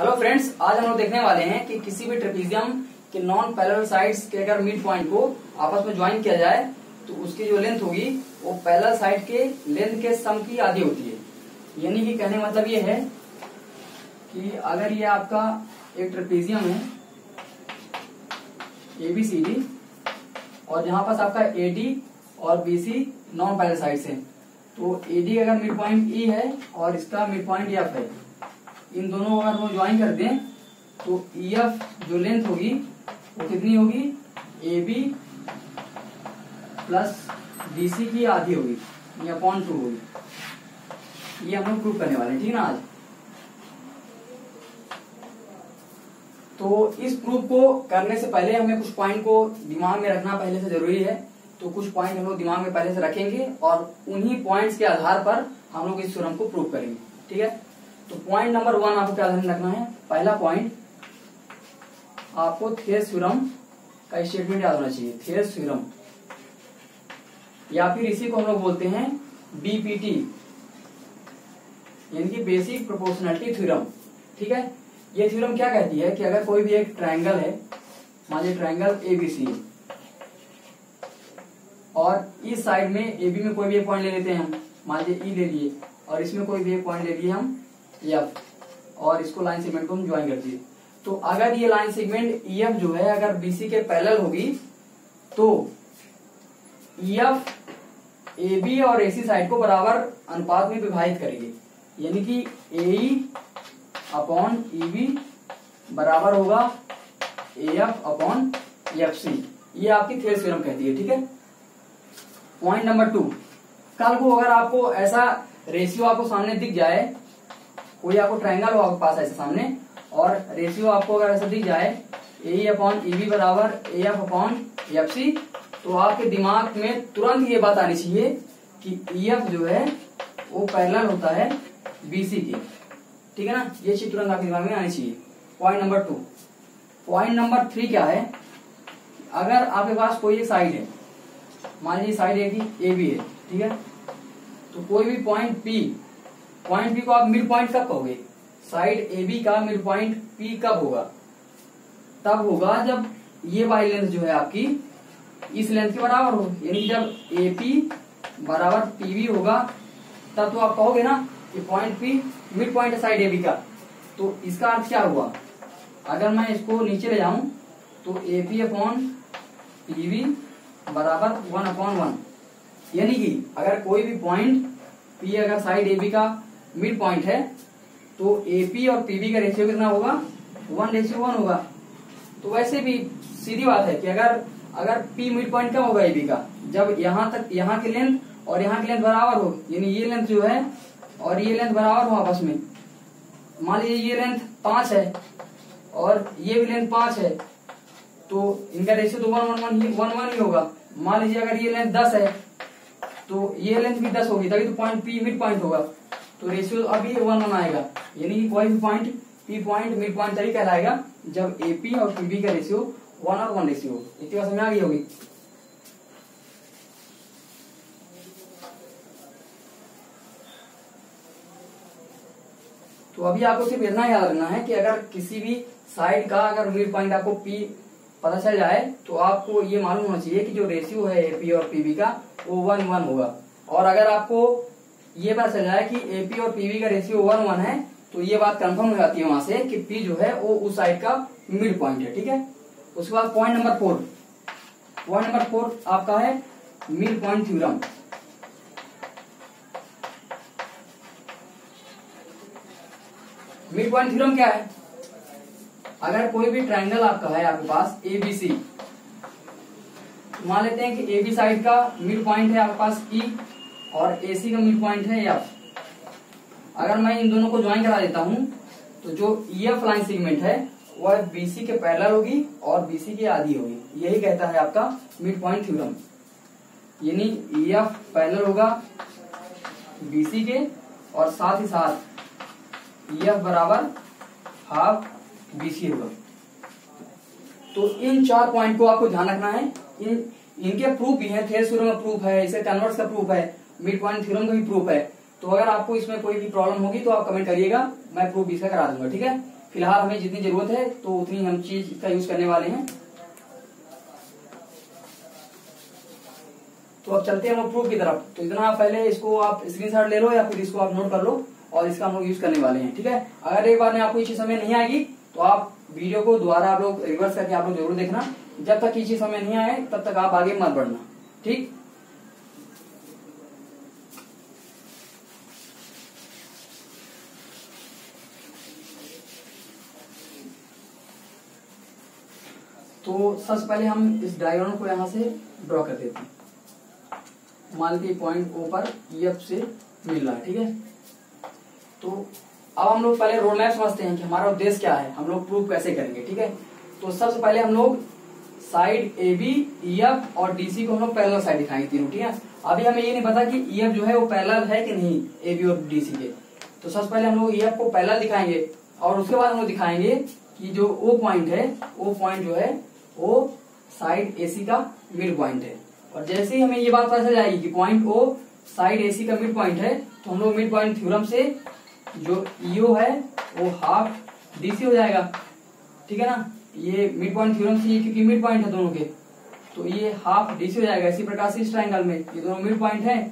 Hello friends, आज हम लोग देखने वाले हैं कि किसी भी ट्रेपीजियम के नॉन पैरेलल साइड्स के अगर मिड पॉइंट को आपस में ज्वाइन किया जाए तो उसकी जो लेंथ होगी वो पैरेलल साइड के लेंथ के सम की आधी होती है। यानी कि कहने मतलब ये है कि अगर ये आपका एक ट्रेपीजियम है ABCD और जहां पास आपका AD और BC नॉन पैरेलल साइड्स हैं, तो AD अगर मिड पॉइंट E है और इसका मिड पॉइंट F है, इन दोनों को अगर वो ज्वाइन कर दें तो EF जो लेंथ होगी वो कितनी होगी, AB प्लस BC की आधी होगी या अपॉन 2 होगी। ये हम लोग प्रूव करने वाले हैं, ठीक ना। आज तो इस प्रूफ को करने से पहले हमें कुछ पॉइंट को दिमाग में रखना पहले से जरूरी है। तो कुछ पॉइंट हम लोग दिमाग में पहले से रखेंगे और उन्हीं पॉइंट्स के आधार पर हम लोग इस थ्योरम को प्रूव करेंगे, ठीक है। तो पॉइंट नंबर 1 आपको क्या ध्यान रखना है। पहला पॉइंट, आपको थियरस थ्योरम का स्टेटमेंट याद होना चाहिए। थियरस थ्योरम या फिर इसी को हम लोग बोलते हैं BPT, यानी कि बेसिक प्रोपोर्शनैलिटी थ्योरम, ठीक है। ये थ्योरम क्या कहती है कि अगर कोई भी एक ट्रायंगल है, मान लीजिए ट्रायंगल ABC है और इस साइड में AB में कोई भी एक पॉइंट ले लेते हैं हम, मान लीजिए E ले लिए, और इसमें कोई भी एक पॉइंट ले लिए हम F, और इसको लाइन सेगमेंट को हम ज्वाइन कर दिए। तो अगर ये लाइन सेगमेंट EF जो है अगर BC के पैरेलल होगी तो EF AB और AC साइड को बराबर अनुपात में विभाजित करेगी, यानी कि AE अपॉन EB बराबर होगा AF अपॉन FC। ये आपकी थियरस थ्योरम कहती है, ठीक है। पॉइंट नंबर 2, कल को अगर आपको ऐसा रेशियो आपको सामने दिख जाए, कोई आपको ट्रायंगल हो आपके पास ऐसे सामने और रेशियो आपको अगर ऐसा दिख जाए AE अपॉन EB बराबर AF अपॉन FC, तो आपके दिमाग में तुरंत ये बात आनी चाहिए कि EF जो है वो पैरेलल होता है BC की, ठीक है ना। ये चीज तुरंत आपके दिमाग में आनी चाहिए। Point number 2। पॉइंट नंबर 3 क्या है, अगर आपके पास कोई एक साइड है, मान लीजिए साइड AB है, ठीक है। तो कोई भी पॉइंट P को आप मिड पॉइंट कब कहोगे, साइड AB का मिड पॉइंट P कब होगा, तब होगा जब ये वाली लेंथ जो है आपकी इस लेंथ के बराबर हो, यानी जब AP बराबर PB होगा तब तो आप कहोगे ना कि पॉइंट P मिड पॉइंट है साइड AB का। तो इसका अर्थ क्या हुआ, अगर मैं इसको नीचे ले जाऊं तो AP अपॉन PB बराबर 1/1, यानी कि अगर कोई भी पॉइंट P अगर साइड AB का मिड पॉइंट है तो AP और PB का रेशियो कितना होगा, 1:1 होगा। तो वैसे भी सीधी बात है कि अगर P मिड पॉइंट कब होगा AB का, जब यहाँ की लेंथ और यहाँ की लेंथ बराबर हो, यानी ये लेंथ जो है और ये लेंथ बराबर हो आपस में। मान लीजिए ये लेंथ 5 है और ये भी लेंथ 5 है, तो इनका रेशियो तो 1:1 ही होगा। मान लीजिए अगर ये लेंथ 10 है तो ये लेंथ भी 10 होगी, तभी तो पॉइंट P मिड पॉइंट होगा। तो रेशियो अभी 1:1 आएगा, यानी कि कोई भी point P point mid point तभी कहलाएगा जब AP और PB का रेशियो 1:1 रेशियो हो। इतनी बात समझ आ गई होगी। तो अभी आपको सिर्फ इतना याद रखना है कि अगर किसी भी साइड का अगर मिड पॉइंट आपको P पता चल जाए तो आपको ये मालूम होना चाहिए कि जो रेशियो है AP और PB का वो 1:1 होगा। और अगर आपको ये पता चल जाए कि AP और PB का रेशियो 1:1 है तो ये बात कंफर्म हो जाती है वहां से कि P जो है वो उस साइड का मिड पॉइंट है, ठीक है। उसके बाद पॉइंट नंबर 4। पॉइंट नंबर 4 आपका है mid point theorem. Mid point theorem क्या है, अगर कोई भी ट्रायंगल आपका है आपके पास ABC, मान लेते हैं कि AB साइड का मिड पॉइंट है आपके पास E और AC का मिड पॉइंट है F। अगर मैं इन दोनों को ज्वाइन करा देता हूं तो जो EF लाइन सेगमेंट है वह BC के पैरेलल होगी और BC की आधी होगी। यही कहता है आपका मिड पॉइंट थ्योरम, यानी EF पैरेलल होगा BC के और साथ ही साथ EF बराबर हाफ BC होगा। तो इन 4 पॉइंट को आपको ध्यान रखना है। इनके प्रूफ भी है, थियरस थ्योरम का प्रूफ है, इसे कन्वर्स का प्रूफ है, मिड पॉइंट थ्योरम का भी प्रूफ है। तो अगर आपको इसमें कोई भी प्रॉब्लम होगी तो आप कमेंट करिएगा, मैं प्रूफ इसका करा दूंगा, ठीक है। फिलहाल हमें जितनी जरूरत है तो उतनी हम चीज का यूज करने वाले हैं। तो अब चलते हैं हम प्रूफ की तरफ। तो इतना आप पहले इसको आप स्क्रीनशॉट ले लो या फिर इसको आप नोट कर लो और इसका हम लोग यूज करने वाले हैं। ठीक है, अगर एक बार में आपको ये चीज समझ नहीं आएगी तो आप वीडियो को दोबारा आप लोग रिवर्स करके आप लोग जरूर देखना। जब तक ये चीज समझ नहीं आए तब तक आप आगे मत बढ़ना। ठीक, तो सबसे पहले हम इस डायग्राम को यहां से ड्रॉ कर देते हैं। मान लीजिए पॉइंट ओ पर EF से मिल रहा है। ठीक है, तो अब हम लोग पहले रोड मैप समझते हैं कि हमारा उद्देश्य क्या है, हम लोग प्रूफ कैसे करेंगे। ठीक है, तो सबसे पहले हम लोग साइड AB, EF और DC को हम लोग पैरेलल साइड दिखाएंगे तीनों। ठीक है, अभी हमें ये नहीं पता कि EF जो है वो पैरेलल है कि नहीं AB और DC के। तो सबसे पहले हम लोग EF को पैरेलल दिखाएंगे और उसके बाद हम लोग दिखाएंगे कि जो O पॉइंट है, O पॉइंट जो है वो साइड AC का मिड पॉइंट है। और जैसे ही हमें ये बात पता चल जाएगी कि पॉइंट O साइड AC का मिड पॉइंट है तो हम लोग मिड पॉइंट थ्योरम से जो EO है वो हाफ DC हो जाएगा। ठीक है ना, ये मिड पॉइंट थ्योरम से ये क्योंकि मिड पॉइंट है दोनों के तो ये हाफ DC हो जाएगा। इसी प्रकार से इस ट्रायंगल में ये दोनों मिड पॉइंट है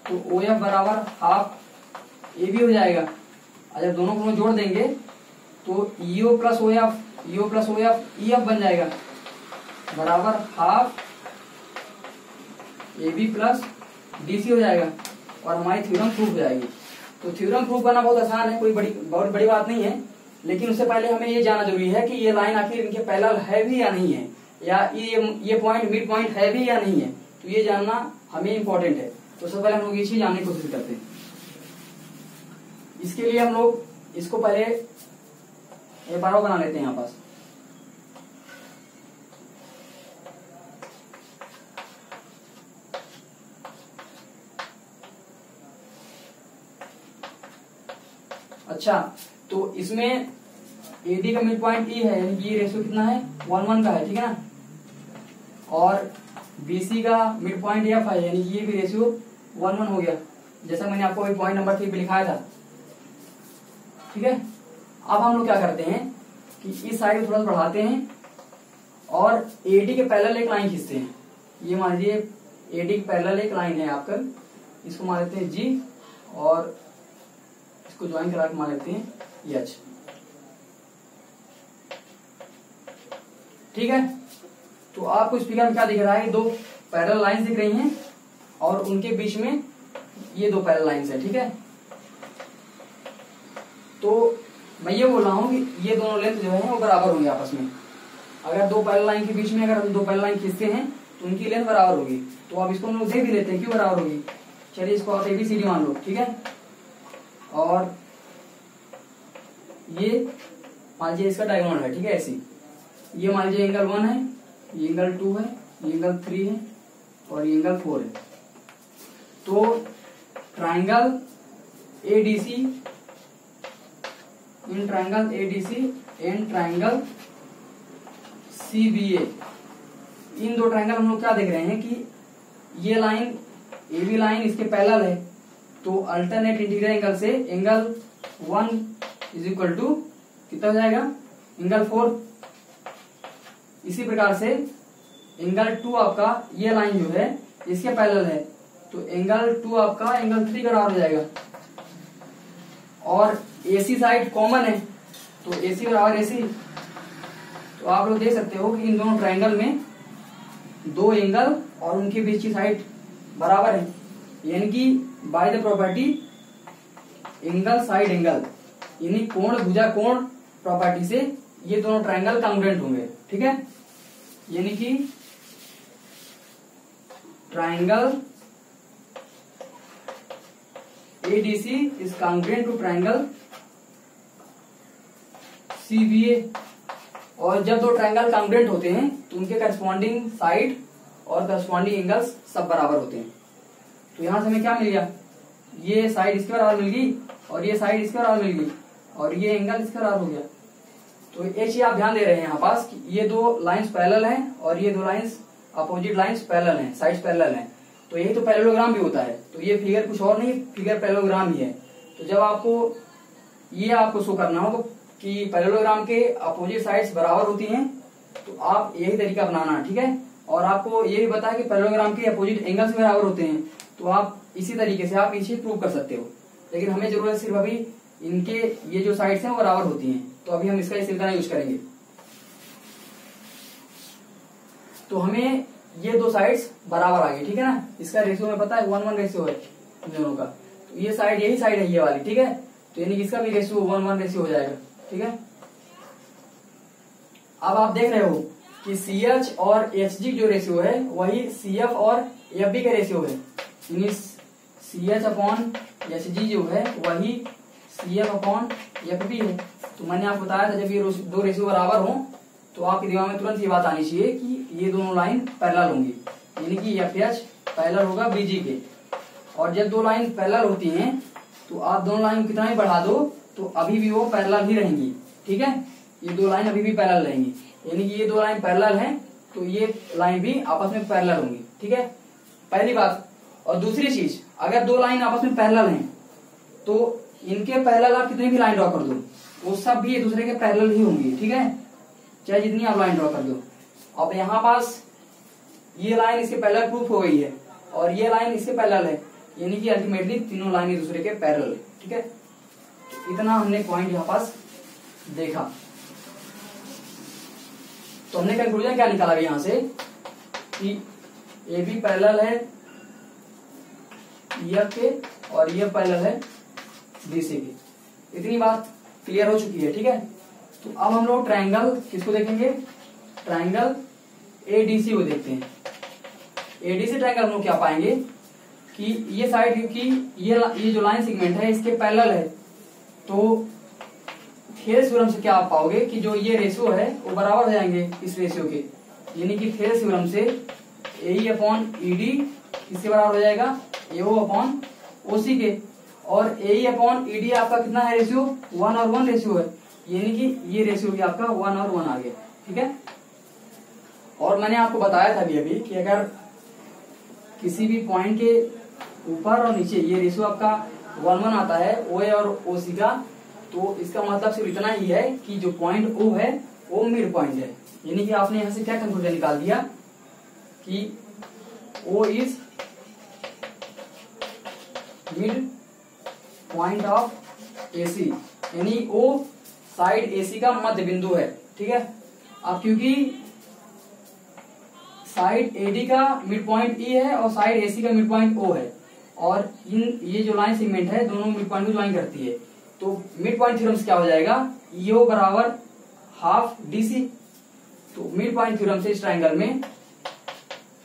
तो OF बराबर हाफ AB हो जाएगा। और जब दोनों को जोड़ देंगे तो EO प्लस OF EF बन जाएगा बराबर हाफ AB प्लस DC हो जाएगा और हमारी थ्योरम प्रूफ हो जाएगी। तो थ्योरम प्रूफ करना बहुत आसान है, कोई बहुत बड़ी बात नहीं है। लेकिन उससे पहले हमें ये जानना जरूरी है कि ये लाइन आखिर इनके पैरेलल है भी या नहीं है, या ये पॉइंट मिड पॉइंट है भी या नहीं है। तो ये जानना हमें इम्पोर्टेंट है। तो सबसे पहले हम लोग ये चीज जानने की कोशिश करते हैं। इसके लिए हम लोग इसको पहले एक बार बना लेते हैं यहाँ पास। अच्छा, तो इसमें AD का मिड पॉइंट E है, यानी ये रेशियो कितना है 1:1 का है। ठीक है ना, और BC का मिड पॉइंट F है, यानी ये भी रेशियो 1:1 हो गया, जैसा मैंने आपको अभी पॉइंट नंबर 3 पे लिखाया था। ठीक है, अब हम लोग क्या करते हैं कि इस साइड को थोड़ा सा बढ़ाते हैं और AD के पैरेलल एक लाइन खींचते हैं। ये मान लीजिए AD के पैरेलल एक लाइन है आपका, इसको मान लेते हैं G और इसको ज्वाइन करा के मान लेते हैं H। ठीक है, तो आपको इस फिगर में क्या दिख रहा है, दो पैरेलल लाइंस दिख रही हैं और उनके बीच में ये दो पैरेलल लाइंस है। ठीक है, तो मैं ये बोल रहा हूं कि ये दोनों लेंथ जो है वो बराबर होंगे आपस में। अगर दो पैरेलल लाइन के बीच में अगर हम दो पैरेलल लाइन खींचते हैं तो उनकी लेंथ बराबर होगी। तो अब इसको हम लोग देख भी लेते हैं क्यों बराबर होगी। चलिए इसको आप ABCD मान लो। ठीक है, और ये मान लीजिए इसका डायगोनल है। ठीक है, ऐसी ये मान लीजिए एंगल 1 है, ये एंगल 2 है, ये एंगल 3 है और ये एंगल 4 है। तो triangle ADC in triangle ADC and triangle CBA, इन दो ट्राइंगल हम लोग क्या देख रहे हैं कि ये लाइन AB लाइन इसके पैरेलल है। तो अल्टरनेट इंटीग्रल एंगल से एंगल 1 इज इक्वल टू कितना हो जाएगा, एंगल 4। इसी प्रकार से एंगल 2 आपका ये लाइन जो है इसके पैरेलल है तो एंगल 2 आपका एंगल 3 का बराबर हो जाएगा। और AC साइड कॉमन है तो AC बराबर AC। तो आप लोग देख सकते हो कि इन दोनों ट्रायंगल में दो एंगल और उनके बीच की साइड बराबर है, यानी कि by the property angle side angle, यानी कोण भुजा कोण प्रॉपर्टी से ये दोनों ट्रायंगल कॉन्ग्रुएंट होंगे। ठीक है, यानी कि triangle ADC is congruent to triangle CBA। और जब दो ट्रायंगल कॉन्ग्रुएंट होते हैं तो उनके करस्पॉन्डिंग साइड और करस्पॉन्डिंग एंगल्स सब बराबर होते हैं। तो यहां से हमें क्या मिल गया, ये साइड इसके बराबर मिल गई और ये साइड इसके बराबर मिल गई और ये एंगल इसके बराबर हो गया। तो एक चीज आप ध्यान दे रहे हैं यहाँ पास कि ये दो लाइंस पैरेलल हैं और ये दो लाइंस अपोजिट लाइंस पैरेलल हैं, साइड्स पैरेलल हैं। तो यही तो पैरेललोग्राम भी होता है। तो ये फिगर कुछ और नहीं, फिगर पैरेललोग्राम ही है। तो जब आपको ये आपको शो करना हो तो कि पैरेललोग्राम के अपोजिट साइड्स बराबर होती हैं, तो आप यही तरीका अपनाना, ठीक है। और आपको ये भी पता है कि पैरेललोग्राम के अपोजिट एंगल्स बराबर होते हैं, तो आप इसी तरीके से आप ये चीज प्रूव कर सकते हो। लेकिन हमें जरूरत सिर्फ अभी इनके ये जो साइड्स हैं वो बराबर होती हैं, तो अभी हम इसका इस तरीका यूज करेंगे। तो हमें ये दो साइड्स बराबर आ गई, ठीक है ना। इसका रेशियो हमें पता है 1:1 रेशियो है इन दोनों का। तो ये साइड यही साइड है ये वाली, ठीक है। तो यानी कि इसका भी रेशियो 1:1 रेशियो हो जाएगा, ठीक है। अब आप देख रहे हो कि CH और HG जो रेशियो है वही CF और FB का रेशियो है। यानी CH/HG जो है वही CF/FB है। तो मैंने आपको बताया था जब ये दो रेशियो बराबर हो तो आपके दिमाग में तुरंत ये बात आनी चाहिए कि ये दोनों लाइन पैरेलल होंगी, यानी कि FH पैरेलल होगा BG के। और जब दो लाइन पैरेलल होती हैं तो आप दोनों लाइन कितना भी बढ़ा दो तो अभी भी वो पैरेलल ही रहेंगी, ठीक है। ये दो लाइन अभी भी पैरेलल रहेंगी, यानी कि ये दो लाइन पैरेलल हैं तो ये लाइन भी आपस में पैरेलल होंगी, ठीक है, पहली बात। और दूसरी चीज, अगर दो लाइन आपस में पैरेलल हैं तो इनके पैरेलल आप कितनी भी लाइन ड्रॉ कर दो वो सब भी एक दूसरे के पैरेलल ही होंगी, ठीक है, चाहे जितनी आप लाइन ड्रॉ कर दो। अब यहाँ पास ये लाइन इसके पैरेलल प्रूफ हो गई है और ये लाइन इसके पैरेलल है, यानी कि अल्टीमेटली तीनों लाइन एक दूसरे के पैरेलल है, ठीक है। इतना हमने पॉइंट यहाँ पास देखा। तो हमने कंक्लूजन क्या निकाला यहाँ से कि AB पैरेलल है EF के और EF पैरेलल है BC के। इतनी बात क्लियर हो चुकी है, ठीक है। तो अब हम लोग ट्रायंगल किसको देखेंगे, ट्रायंगल ADC को देखते हैं। ADC ट्रायंगल हम लोग क्या पाएंगे कि ये साइड, क्योंकि ये जो लाइन सेगमेंट है इसके पैरेलल है, तो थेरेस थ्योरम से क्या आप पाओगे कि जो ये रेशियो है वो बराबर हो जाएंगे इस रेशियो के, यानी कि थेरेस थ्योरम से AE/ED किसके बराबर हो जाएगा, AO/OC के। और AE/ED आपका कितना है रेशियो, 1 और 1 रेशियो है, यानी कि ये रेशियो भी आपका 1 और 1 आ गया, ठीक है। और मैंने आपको बताया था अभी कि अगर किसी भी पॉइंट के ऊपर और नीचे ये रेशियो आपका 1:1 आता है OA और OC का, तो इसका मतलब सिर्फ इतना ही है कि जो पॉइंट O है वो मिड पॉइंट है। यानी कि आपने यहाँ से क्या कंक्लूजन निकाल दिया कि O is mid point of AC, यानी O साइड AC का मध्य बिंदु है, ठीक है। अब क्योंकि साइड AD का मिड पॉइंट E है और साइड AC का मिड पॉइंट O है, और ये जो लाइन सेगमेंट है दोनों मिड पॉइंट को ज्वाइन करती है, तो मिड पॉइंट थ्योरम से क्या हो जाएगा, EO बराबर हाफ DC। तो मिड पॉइंट थ्योरम से इस ट्रायंगल में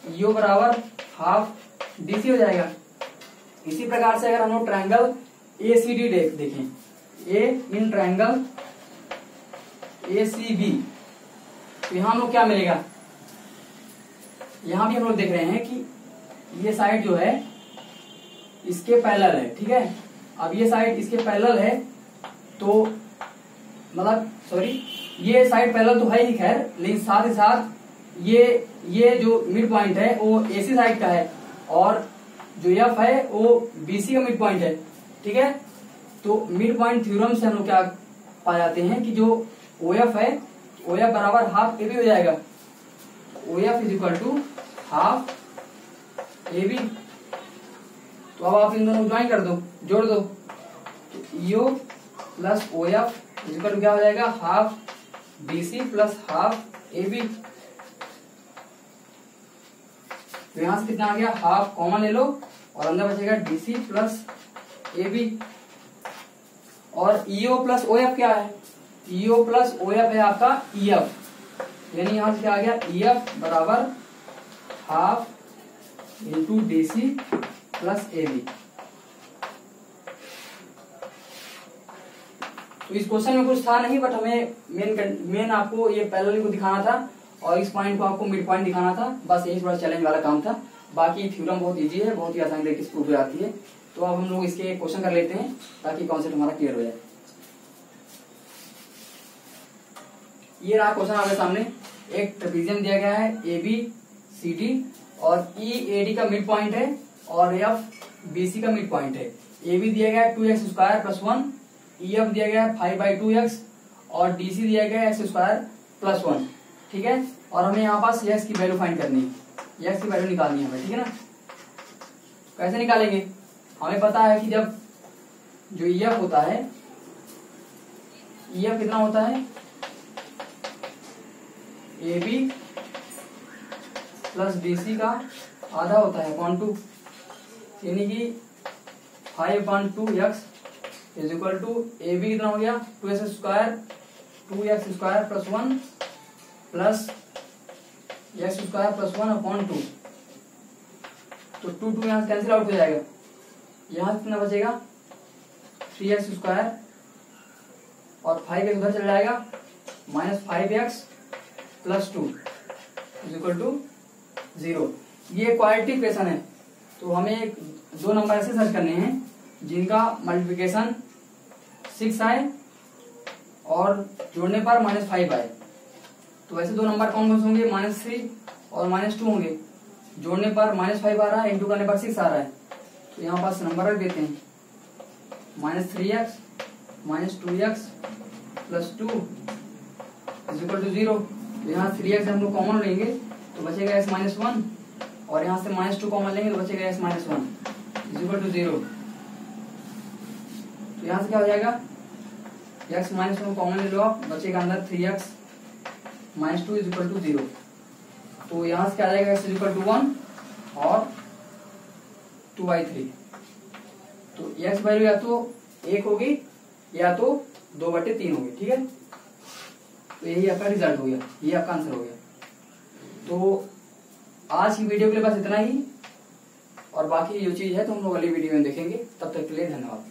EO बराबर हाफ DC हो जाएगा। इसी प्रकार से अगर हम लोग ट्रायंगल ACD देखें, A इन ट्रायंगल ACB, तो यहां हम लोग क्या मिलेगा, यहां भी हम लोग देख रहे हैं कि ये साइड जो है इसके पैरेलल है, ठीक है। अब ये साइड इसके पैरेलल है तो मतलब ये साइड पैरेलल तो है ही खैर, लेकिन साथ ही साथ ये जो मिड पॉइंट है वो AC साइड का है और जो F है वो BC का मिड पॉइंट है, ठीक है। तो मिड पॉइंट थ्योरम से हम लोग क्या पा जाते हैं कि जो OF है OF बराबर हाफ AB हो जाएगा, OF is equal to half AB। तो अब आप इन दोनों को ज्वाइन कर दो, जोड़ दो, तो EO plus OF is equal to क्या हो जाएगा, half BC plus half AB। तो यहां से कितना आ गया, हाफ कॉमन ले लो और अंदर बचेगा DC प्लस AB। और EO प्लस OF क्या है, EO प्लस OF है आपका EF, यानी यहां से क्या आ गया, EF बराबर half into DC plus AB। तो इस क्वेश्चन में कुछ था नहीं, बट हमें मेन आपको ये पैरेलल को दिखाना था और इस पॉइंट को आपको मिड पॉइंट दिखाना था, बस यही थोड़ा चैलेंज वाला काम था। बाकी थ्योरम बहुत इजी है, बहुत ही आसान तरीके से प्रूव हो जाती है। तो अब हम लोग इसके क्वेश्चन कर लेते हैं ताकि कॉन्सेप्ट हमारा क्लियर हो जाए। ये रहा क्वेश्चन आपके सामने, एक ट्रेपेजियम दिया गया है ABCD और EAD का मिड पॉइंट है और FBC का मिड पॉइंट है। AB दिया गया है 2x² + 1, EF दिया गया है 5/2x और डीसी दिया गया है एक्स स्क्वायर प्लस 1, ठीक है। और हमें यहाँ पास एक्स की वैल्यू फाइंड करनी है, एक्स की वैल्यू निकालनी है हमें, ठीक है ना। कैसे निकालेंगे, हमें पता है कि जब जो ईएफ होता है, ईएफ कितना होता है, ए बी प्लस बीसी का आधा होता है अपॉन 2, यानी कि 5/2x is equal to A B कितना हो गया 2x square 2x² plus 1 plus x² plus 1 upon 2। तो 2 यहाँ से कैंसिल आउट हो जाएगा, यहाँ कितना बचेगा 3x² और 5x उधर चला जाएगा -5x plus 2 is equal to 0। ये क्वाड्रेटिक इक्वेशन है। तो हमें दो नंबर ऐसे सर्च करने हैं जिनका मल्टीप्लिकेशन 6 आए और जोड़ने पर -5 आए। तो वैसे दो नंबर कौन कौन से होंगे, -3 और -2 होंगे। जोड़ने पर -5 आ रहा है, इंटू करने पर 6 आ रहा है। तो यहाँ पास नंबर रख देते हैं, -3x -2x plus 2 is equal to 0। यहाँ 3x हम लोग कॉमन लेंगे तो बचेगा x -1 और यहाँ से -2 कॉमन लेंगे तो बचेगा x -1 इज इक्वल टू 0। तो यहाँ से क्या हो जाएगा, x -1 कॉमन ले लो आप, बचेगा अंदर 3x -2 इज इक्वल टू 0। तो यहाँ से क्या आ जाएगा, x इज इक्वल टू 1 और 2/3। तो x वैल्यू या तो 1 होगी या तो 2/3 होगी, ठीक है। तो यही आपका रिजल्ट हो गया, ये आपका आंसर हो गया। तो आज की वीडियो के लिए बस इतना ही, और बाकी जो चीज है तो हम लोग अगली वीडियो में देखेंगे। तब तक के लिए धन्यवाद।